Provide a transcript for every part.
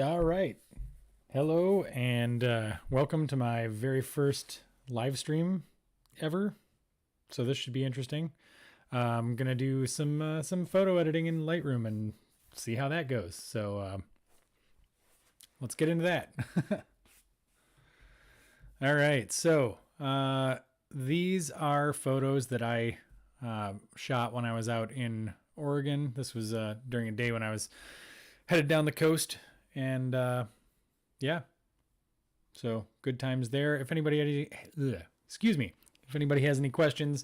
All right. Hello and welcome to my very first live stream ever. So this should be interesting. I'm gonna do some photo editing in Lightroom and see how that goes. So let's get into that. All right. So these are photos that I shot when I was out in Oregon. This was during a day when I was headed down the coast, and yeah, so good times there. If anybody if anybody has any questions,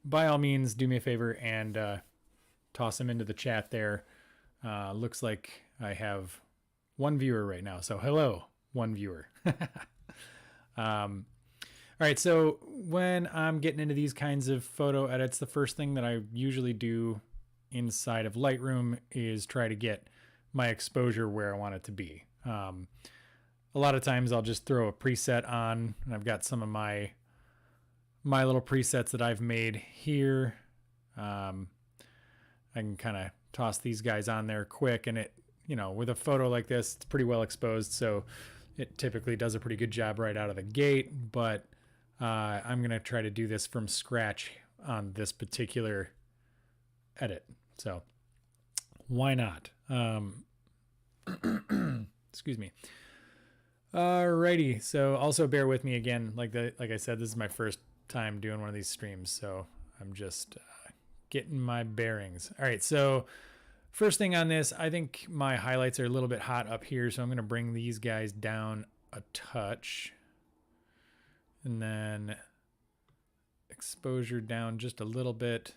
by all means do me a favor and toss them into the chat there. Looks like I have one viewer right now, so hello, one viewer. All right, so when I'm getting into these kinds of photo edits, the first thing that I usually do inside of Lightroom is try to get my exposure where I want it to be. A lot of times I'll just throw a preset on, and I've got some of my little presets that I've made here. I can kind of toss these guys on there quick, and it, with a photo like this, it's pretty well exposed, so it typically does a pretty good job right out of the gate. But I'm going to try to do this from scratch on this particular edit. So why not? Excuse me. Alrighty. So also bear with me again. Like I said, this is my first time doing one of these streams, so I'm just getting my bearings. All right. So first thing on this, I think my highlights are a little bit hot up here, so I'm going to bring these guys down a touch, and then exposure down just a little bit.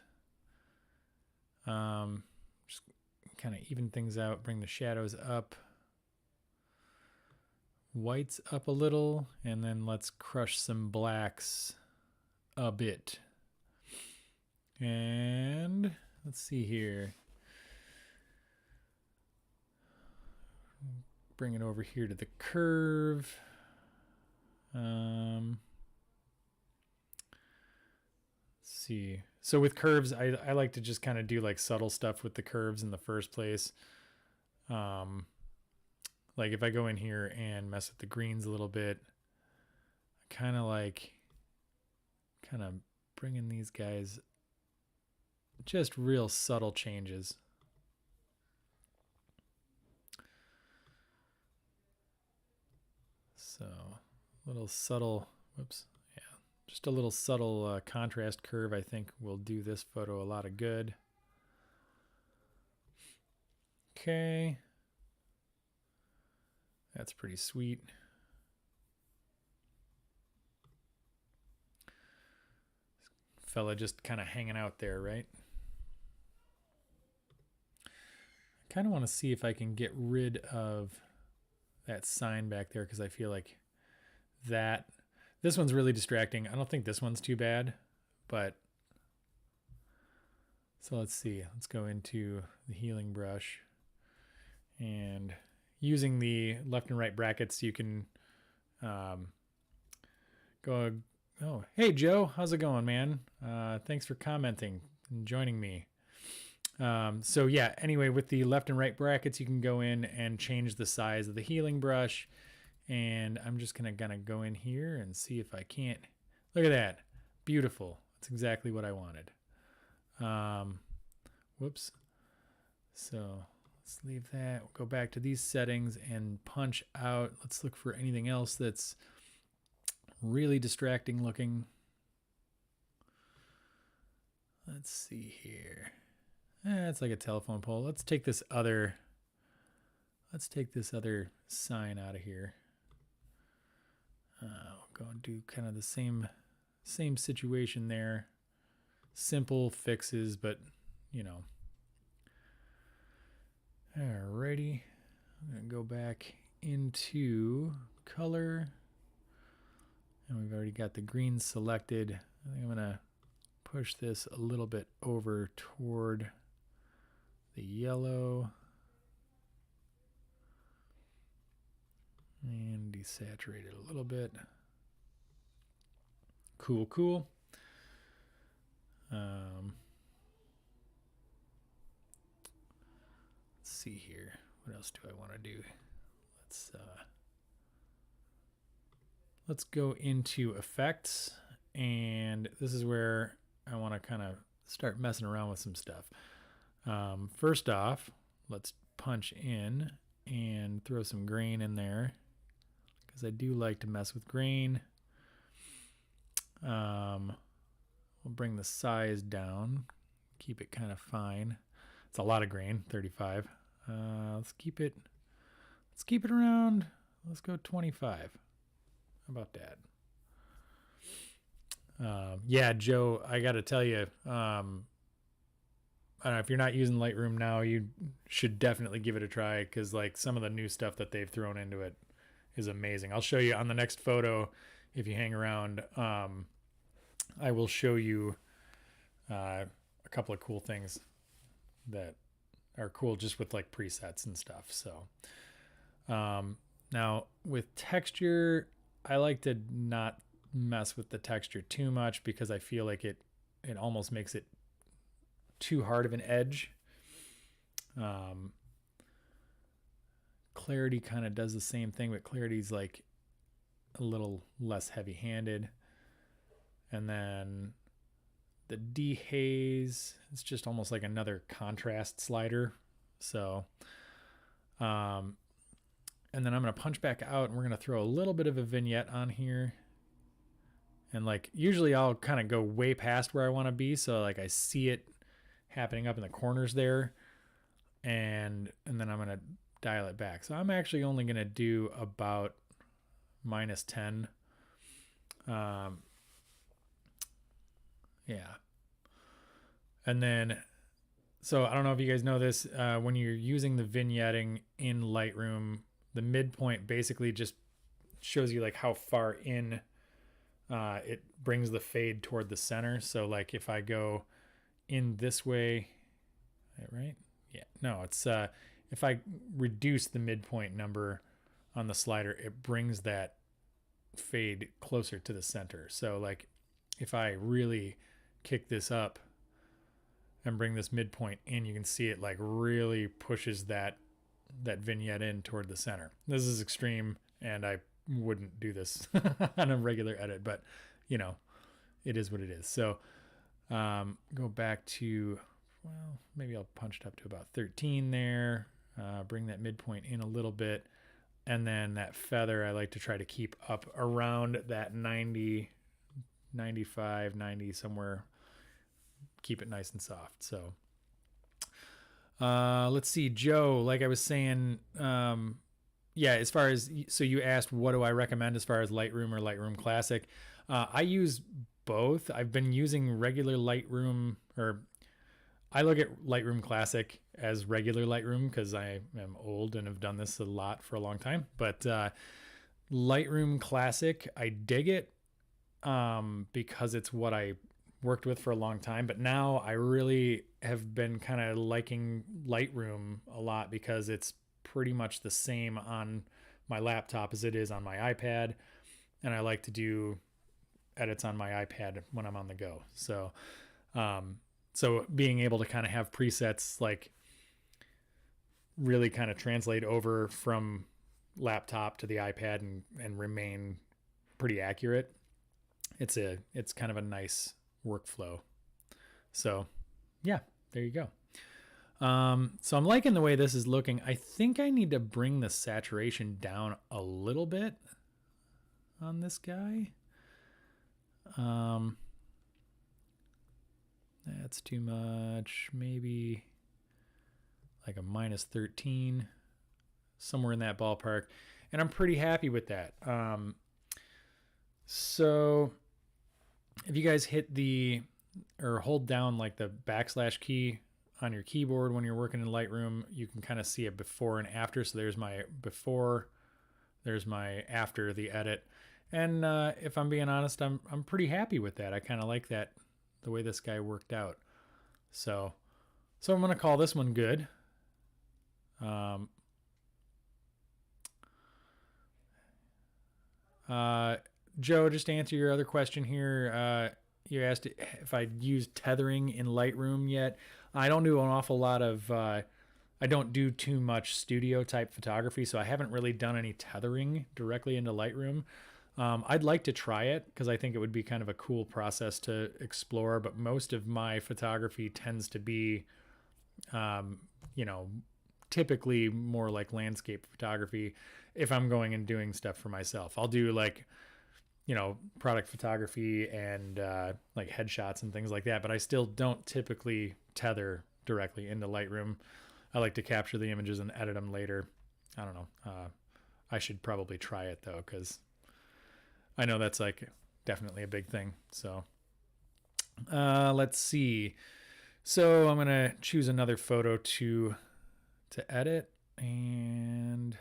Just kind of even things out, bring the shadows up, whites up a little, and then let's crush some blacks a bit. And let's see here. Bring it over here to the curve. Let's see. So with curves, I like to just kind of do like subtle stuff with the curves in the first place. Like if I go in here and mess with the greens a little bit, I kind of bringing these guys, just real subtle changes. So little subtle, whoops. Just a little subtle contrast curve, I think, will do this photo a lot of good. Okay. That's pretty sweet. Fella just kind of hanging out there, right? I kind of want to see if I can get rid of that sign back there, because I feel like this one's really distracting. I don't think this one's too bad, but so let's see. Let's go into the healing brush, and using the left and right brackets, you can go. Oh, hey Joe, how's it going, man? Thanks for commenting and joining me. So yeah, anyway, with the left and right brackets, you can go in and change the size of the healing brush. And I'm just gonna go in here and see if I can't. Look at that, beautiful. That's exactly what I wanted. Whoops. So let's leave that. We'll go back to these settings and punch out. Let's look for anything else that's really distracting looking. Let's see here. It's like a telephone pole. Let's take this other sign out of here. We'll go and do kind of the same situation there. Simple fixes, but Alrighty. I'm gonna go back into color, and we've already got the green selected. I think I'm gonna push this a little bit over toward the yellow and desaturate it a little bit. Cool. Let's see here. What else do I want to do? let's go into effects, and this is where I want to kind of start messing around with some stuff. First off, let's punch in and throw some grain in there, because I do like to mess with grain. We'll bring the size down, keep it kind of fine. It's a lot of grain, 35. Let's keep it around, let's go 25. How about that? Yeah, Joe, I got to tell you, I don't know, if you're not using Lightroom now, you should definitely give it a try, because like some of the new stuff that they've thrown into it is amazing. I'll show you on the next photo if you hang around. I will show you a couple of cool things that are cool just with like presets and stuff. So now with texture, I like to not mess with the texture too much, because I feel like it almost makes it too hard of an edge. Clarity kind of does the same thing, but clarity's like a little less heavy-handed. And then the dehaze, it's just almost like another contrast slider. So and then I'm going to punch back out, and we're going to throw a little bit of a vignette on here. And like usually I'll kind of go way past where I want to be, so like I see it happening up in the corners there, and then I'm going to dial it back. So I'm actually only going to do about -10. Yeah. And then, so I don't know if you guys know this, when you're using the vignetting in Lightroom, the midpoint basically just shows you like how far in it brings the fade toward the center. So like if I go in this way, right? Yeah, no, it's if I reduce the midpoint number on the slider, it brings that fade closer to the center. So like if I really kick this up and bring this midpoint in, you can see it like really pushes that vignette in toward the center. This is extreme, and I wouldn't do this on a regular edit, but you know, it is what it is. So go back to, well, maybe I'll punch it up to about 13 there, bring that midpoint in a little bit, and then that feather I like to try to keep up around that 90, 95, 90, somewhere. Keep it nice and soft. So let's see, Joe, like I was saying, yeah, as far as, so you asked what do I recommend as far as Lightroom or Lightroom Classic. I use both. I've been using regular Lightroom, or I look at Lightroom Classic as regular Lightroom because I am old and have done this a lot for a long time. But Lightroom Classic, I dig it because it's what I worked with for a long time. But now I really have been kind of liking Lightroom a lot because it's pretty much the same on my laptop as it is on my iPad. And I like to do edits on my iPad when I'm on the go. So, so being able to kind of have presets like really kind of translate over from laptop to the iPad and remain pretty accurate. It's kind of a nice workflow. So yeah, there you go. So I'm liking the way this is looking. I think I need to bring the saturation down a little bit on this guy. That's too much. Maybe like a -13, somewhere in that ballpark. And I'm pretty happy with that. So if you guys hit or hold down like the / key on your keyboard when you're working in Lightroom, you can kind of see a before and after. So there's my before, there's my after the edit. And if I'm being honest, I'm pretty happy with that. I kind of like that, the way this guy worked out. So I'm going to call this one good. Joe, just to answer your other question here, you asked if I'd used tethering in Lightroom yet. I don't do an awful lot of I don't do too much studio type photography, so I haven't really done any tethering directly into Lightroom. I'd like to try it because I think it would be kind of a cool process to explore, but most of my photography tends to be, you know, typically more like landscape photography. If I'm going and doing stuff for myself, I'll do like, you know, product photography and like headshots and things like that, but I still don't typically tether directly into Lightroom. I like to capture the images and edit them later. I don't know. I should probably try it though, because I know that's like definitely a big thing. So let's see. So I'm going to choose another photo to edit, and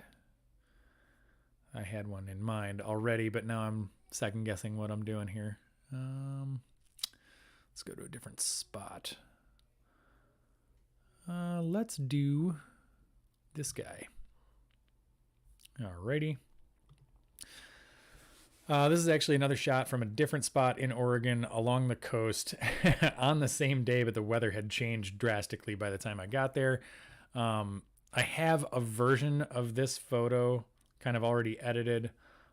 I had one in mind already, but now I'm second guessing what I'm doing here. Let's go to a different spot. Let's do this guy. Alrighty. This is actually another shot from a different spot in Oregon along the coast on the same day, but the weather had changed drastically by the time I got there. I have a version of this photo kind of already edited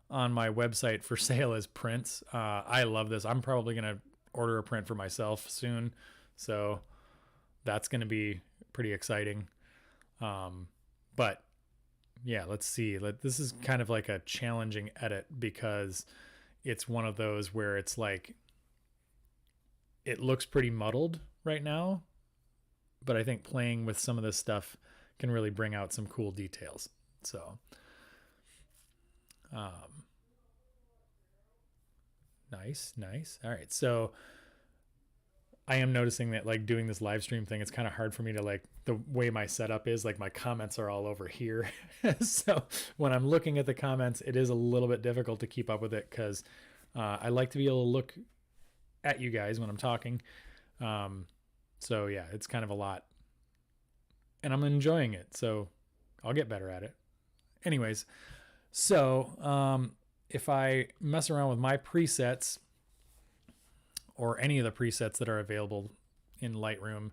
on my website for sale as prints. I love this. I'm probably going to order a print for myself soon. So that's going to be pretty exciting. But yeah, let's see. This is kind of like a challenging edit because it's one of those where it's like, it looks pretty muddled right now, but I think playing with some of this stuff can really bring out some cool details. So, nice. All right. So I am noticing that like doing this live stream thing, it's kind of hard for me to like, the way my setup is, like my comments are all over here. So when I'm looking at the comments, it is a little bit difficult to keep up with it because I like to be able to look at you guys when I'm talking. So yeah, it's kind of a lot and I'm enjoying it. So I'll get better at it. Anyways, so if I mess around with my presets or any of the presets that are available in Lightroom,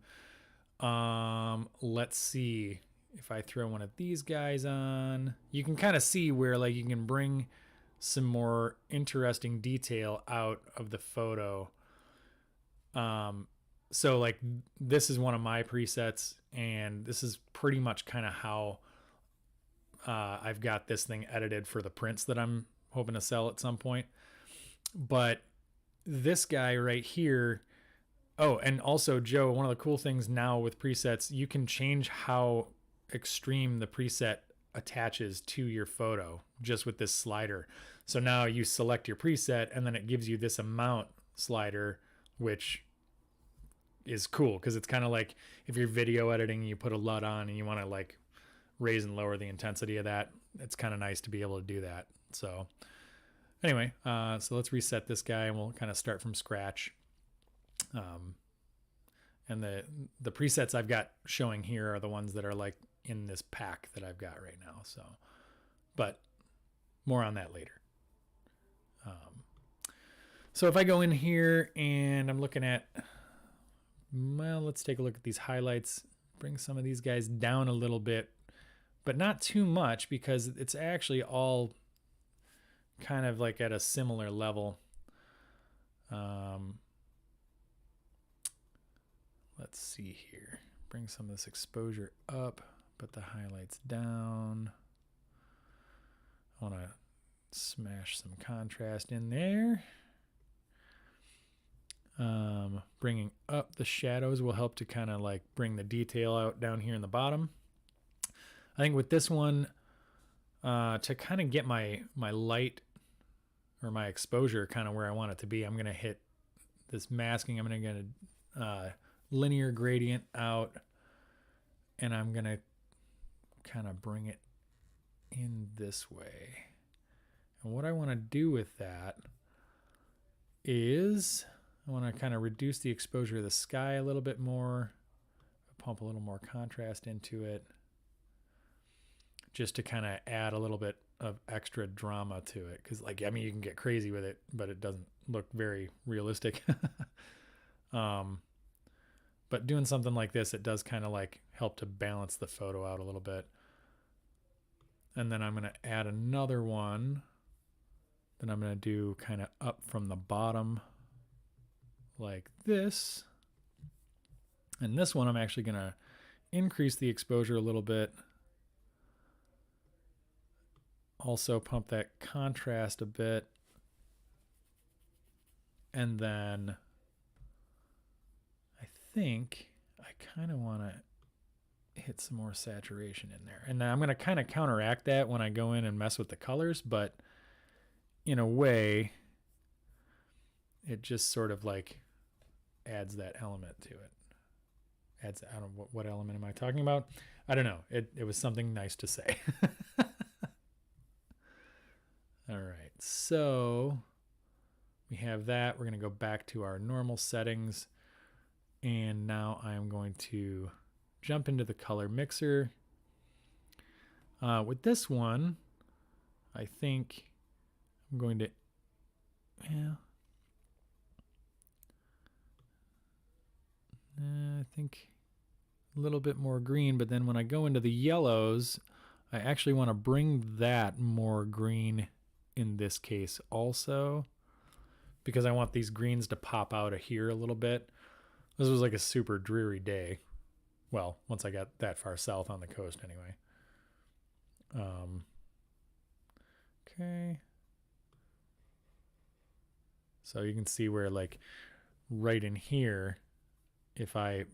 let's see if I throw one of these guys on, you can kind of see where like you can bring some more interesting detail out of the photo. So like this is one of my presets and this is pretty much kind of how I've got this thing edited for the prints that I'm hoping to sell at some point. But this guy right here, oh, and also Joe, one of the cool things now with presets, you can change how extreme the preset attaches to your photo just with this slider. So now you select your preset and then it gives you this amount slider, which is cool because it's kind of like if you're video editing, you put a LUT on and you want to like raise and lower the intensity of that. It's kind of nice to be able to do that. So anyway, so let's reset this guy and we'll kind of start from scratch. And the presets I've got showing here are the ones that are like in this pack that I've got right now. So, but more on that later. So if I go in here and I'm looking at, well, let's take a look at these highlights, bring some of these guys down a little bit, but not too much because it's actually all kind of like at a similar level. Let's see here. Bring some of this exposure up, put the highlights down. I want to smash some contrast in there. Bringing up the shadows will help to kind of like bring the detail out down here in the bottom. I think with this one, to kind of get my light or my exposure kind of where I want it to be, I'm going to hit this masking. I'm going to get a linear gradient out and I'm going to kind of bring it in this way. And what I want to do with that is I want to kind of reduce the exposure of the sky a little bit more, pump a little more contrast into it, just to kind of add a little bit of extra drama to it. Because, like, I mean, you can get crazy with it, but it doesn't look very realistic. But doing something like this, it does kind of like help to balance the photo out a little bit. And then I'm going to add another one that I'm going to do kind of up from the bottom like this. And this one I'm actually going to increase the exposure a little bit. Also pump that contrast a bit. And then I think I kind of want to hit some more saturation in there. And then I'm going to kind of counteract that when I go in and mess with the colors, but in a way, it just sort of like adds that element to it. Adds, I don't know, what element am I talking about? I don't know. It was something nice to say. All right, so we have that. We're going to go back to our normal settings. And now I'm going to jump into the color mixer. With this one, I think I'm going to, I think a little bit more green, but then when I go into the yellows, I actually want to bring that more green in this case also, because I want these greens to pop out of here a little bit. This was like a super dreary day. Well, once I got that far south on the coast anyway. Okay. So you can see where like right in here, if I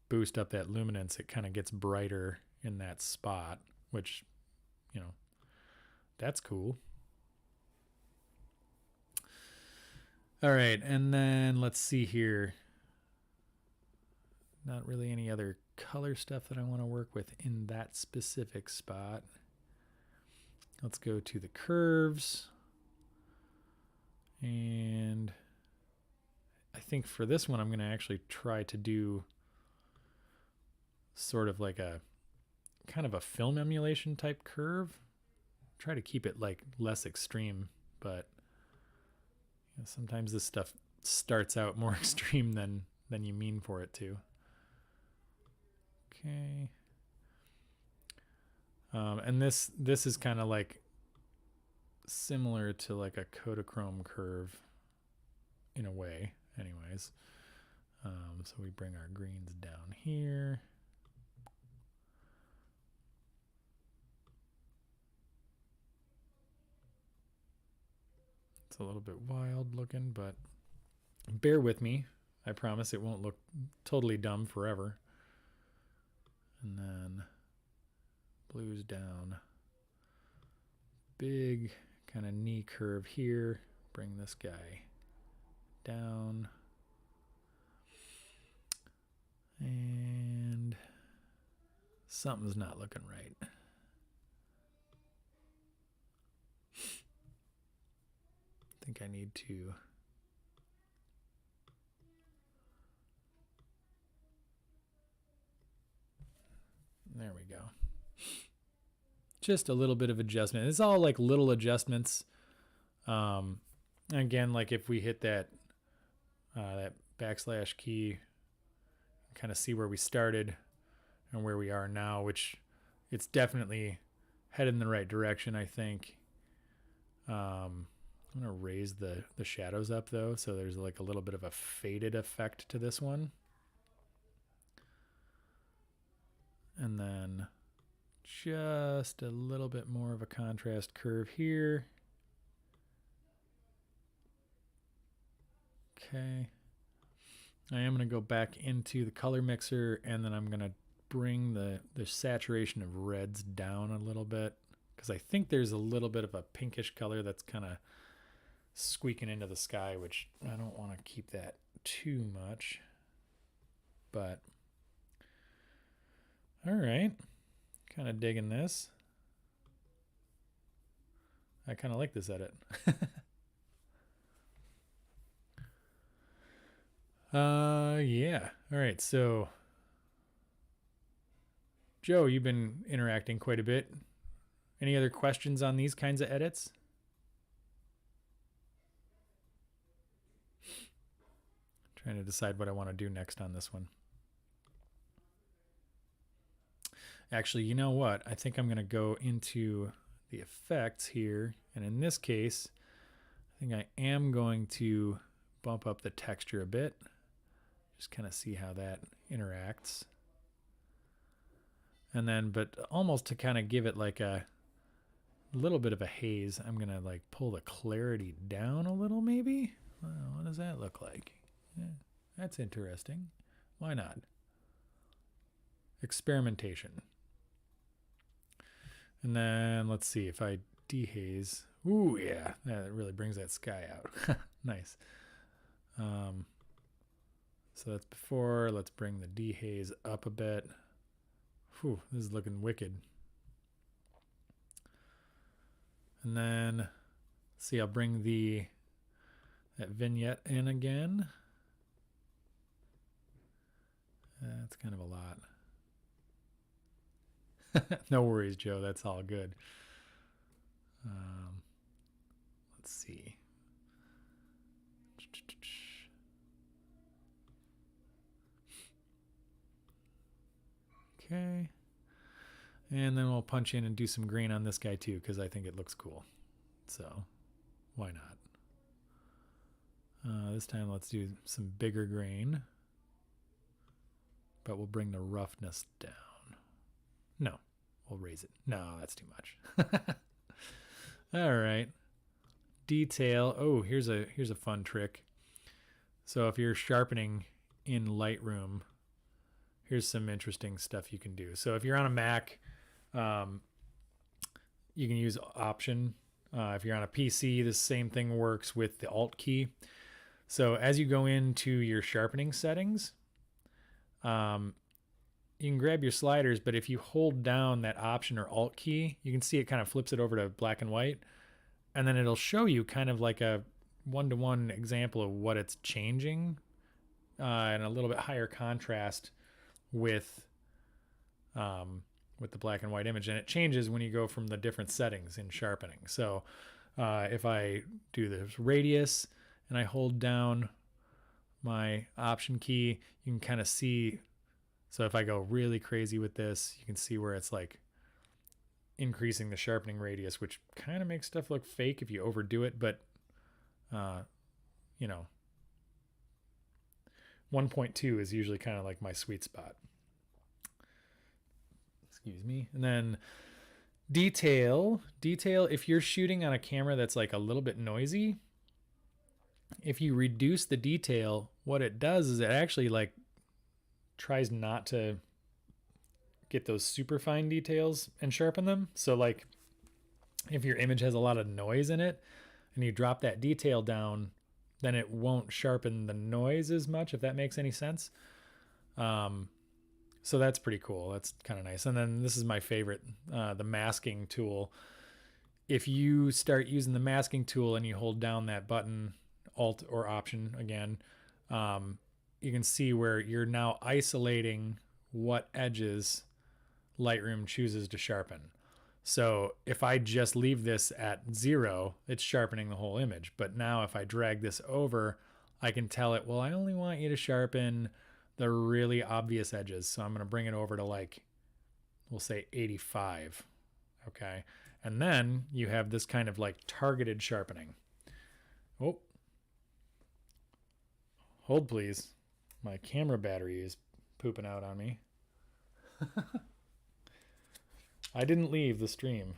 boost up that luminance, it kind of gets brighter in that spot, which, you know, that's cool. All right, and then let's see here. Not really any other color stuff that I want to work with in that specific spot. Let's go to the curves. And I think for this one, I'm going to actually try to do sort of like a kind of a film emulation type curve. Try to keep it like less extreme, but you know, sometimes this stuff starts out more extreme than you mean for it to. Okay. And this is kind of like similar to like a Kodachrome curve in a way, anyways. So we bring our greens down here. It's a little bit wild looking, but bear with me. I promise it won't look totally dumb forever. And then blues down. Big kind of knee curve here. Bring this guy down. And something's not looking right. I think I need to there we go. Just a little bit of adjustment. It's all like little adjustments. Again, like if we hit that that backslash key, kind of see where we started and where we are now, which it's definitely headed in the right direction, I think. I'm going to raise the shadows up though, so there's like a little bit of a faded effect to this one. And then just a little bit more of a contrast curve here. Okay. I am going to go back into the color mixer, and then I'm going to bring the saturation of reds down a little bit, because I think there's a little bit of a pinkish color that's kind of squeaking into the sky, which I don't want to keep that too much. But all right, kind of digging this. I kind of like this edit. Yeah. All right, so Joe, you've been interacting quite a bit. Any other questions on these kinds of edits? Trying to decide what I want to do next on this one. Actually, you know what? I think I'm going to go into the effects here. And in this case, I think I am going to bump up the texture a bit. Just kind of see how that interacts. And then, but almost to kind of give it like a little bit of a haze, I'm going to like pull the clarity down a little maybe. What does that look like? Yeah, that's interesting. Why not? Experimentation. And then let's see if I dehaze. Ooh, yeah, that really brings that sky out. Nice. So that's before. Let's bring the dehaze up a bit. Whew, this is looking wicked. And then, see, I'll bring that vignette in again. That's kind of a lot. No worries, Joe. That's all good. Let's see. Okay. And then we'll punch in and do some green on this guy too, because I think it looks cool. So why not? This time let's do some bigger grain. But we'll bring the roughness down. No, we'll raise it. No, that's too much. All right. Detail. Oh, here's a fun trick. So if you're sharpening in Lightroom, here's some interesting stuff you can do. So if you're on a Mac, you can use Option. If you're on a PC, the same thing works with the Alt key. So as you go into your sharpening settings, you can grab your sliders, but if you hold down that Option or Alt key, you can see it kind of flips it over to black and white, and then it'll show you kind of like a one-to-one example of what it's changing, and a little bit higher contrast with the black and white image. And it changes when you go from the different settings in sharpening. So if I do this radius and I hold down my Option key, you can kind of see. So if I go really crazy with this, you can see where it's like increasing the sharpening radius, which kind of makes stuff look fake if you overdo it. But, you know, 1.2 is usually kind of like my sweet spot. Excuse me. And then detail, if you're shooting on a camera that's like a little bit noisy, if you reduce the detail, what it does is it actually like tries not to get those super fine details and sharpen them. So like if your image has a lot of noise in it and you drop that detail down, then it won't sharpen the noise as much, if that makes any sense. So that's pretty cool. That's kind of nice. And then this is my favorite, the masking tool. If you start using the masking tool and you hold down that button, Alt or Option again, you can see where you're now isolating what edges Lightroom chooses to sharpen. So if I just leave this at 0, it's sharpening the whole image. But now if I drag this over, I can tell it, well, I only want you to sharpen the really obvious edges. So I'm going to bring it over to like, we'll say 85. Okay. And then you have this kind of like targeted sharpening. Oh, hold please. My camera battery is pooping out on me. I didn't leave the stream.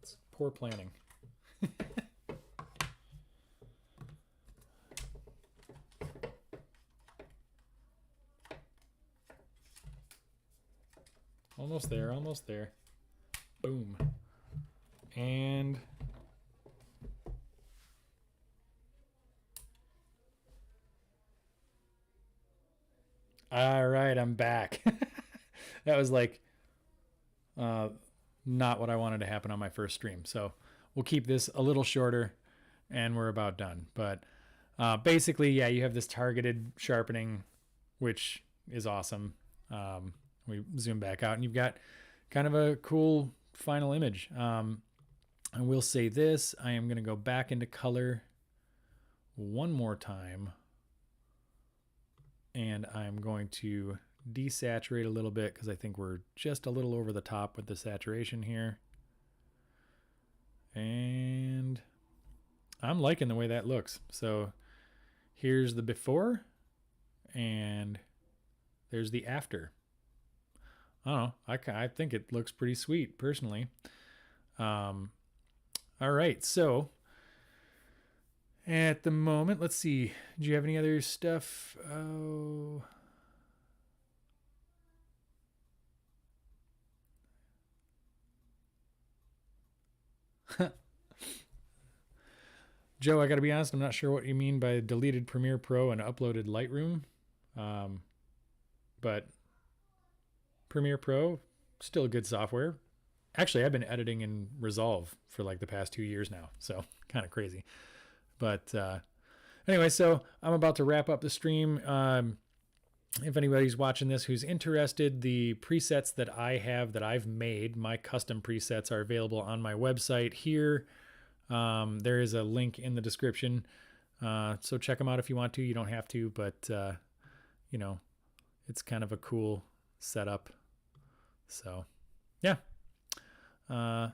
It's poor planning. Almost there, almost there. Boom. And all right, I'm back. That was like not what I wanted to happen on my first stream. So we'll keep this a little shorter and we're about done. But basically, yeah, you have this targeted sharpening, which is awesome. We zoom back out and you've got kind of a cool final image. I will say this, I am going to go back into color one more time. and I'm going to desaturate a little bit because I think we're just a little over the top with the saturation here. And I'm liking the way that looks. So here's the before and there's the after. I don't know. I think it looks pretty sweet personally. All right. So at the moment, let's see. Do you have any other stuff? Oh. Joe, I got to be honest, I'm not sure what you mean by deleted Premiere Pro and uploaded Lightroom. But Premiere Pro, still good software. Actually, I've been editing in Resolve for like the past 2 years now, so kind of crazy. But anyway, so I'm about to wrap up the stream. If anybody's watching this who's interested, the presets that I have that I've made, my custom presets, are available on my website here. There is a link in the description. So check them out if you want to. You don't have to, but you know, it's kind of a cool setup. So yeah, I'll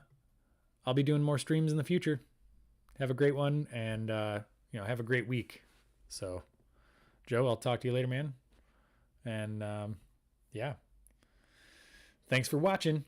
be doing more streams in the future. Have a great one, and you know, have a great week. So Joe, I'll talk to you later, man. And yeah, thanks for watching.